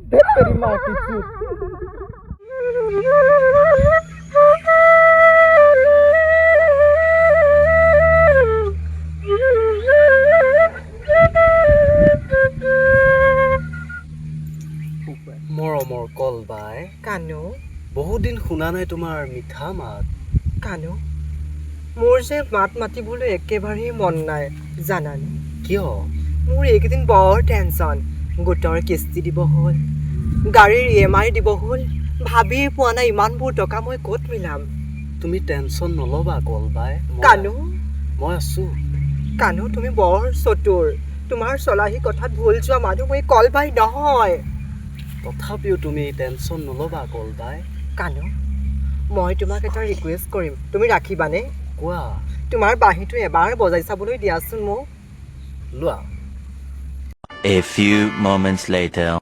तेरी माँ की चूत মৰমৰ কল বাই কানু বহুত দিন শুনা নাই তোমাৰ মিঠা মাত কানু মোৰ যে মাত মাতিবলৈ একেবাৰেই মন নাই জানানে কিয় মোৰ এইকেইদিন বৰ টেনশ্যন গোটৰ কিস্তি দিব হ'ল গাড়ীৰ EMI দিব হ'ল ভাবিয়ে পোৱা নাই ইমানবোৰ টকা মই ক'ত মিলাম তুমি টেনশ্যন নল'বা কল বাই কানু মই আছোঁ কানু তুমি বৰ চতুৰ তোমাৰ চলাহী কথাত ভুল যোৱা মানুহ মই কল বাই নহয় তথাপিও তুমি টেনশ্যন নল'বা কল বাই কানু মই তোমাক এটা ৰিকুৱেষ্ট কৰিম তুমি ৰাখিবানে কোৱা তোমাৰ বাঁহীটো এবাৰ বজাই চাবলৈ দিয়াচোন মোক লোৱা A few moments later.